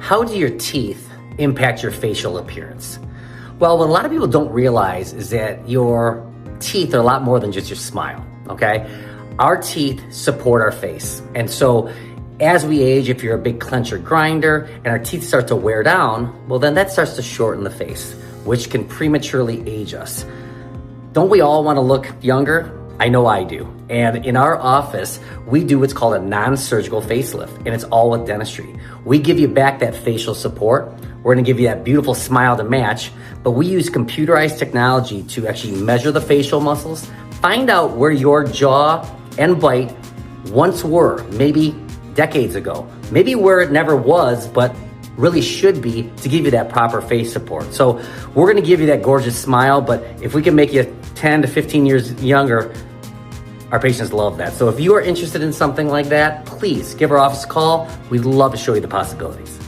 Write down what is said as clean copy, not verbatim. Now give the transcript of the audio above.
How do your teeth impact your facial appearance? Well, what a lot of people don't realize is that your teeth are a lot more than just your smile, okay? Our teeth support our face. And so as we age, if you're a big clencher grinder and our teeth start to wear down, well, then that starts to shorten the face, which can prematurely age us. Don't we all want to look younger? I know I do. And in our office, we do what's called a non-surgical facelift, and it's all with dentistry. We give you back that facial support. We're gonna give you that beautiful smile to match, but we use computerized technology to actually measure the facial muscles, find out where your jaw and bite once were, maybe decades ago, maybe where it never was, but really should be, to give you that proper face support. So we're gonna give you that gorgeous smile, but if we can make you 10 to 15 years younger, our patients love that. So if you are interested in something like that, please give our office a call. We'd love to show you the possibilities.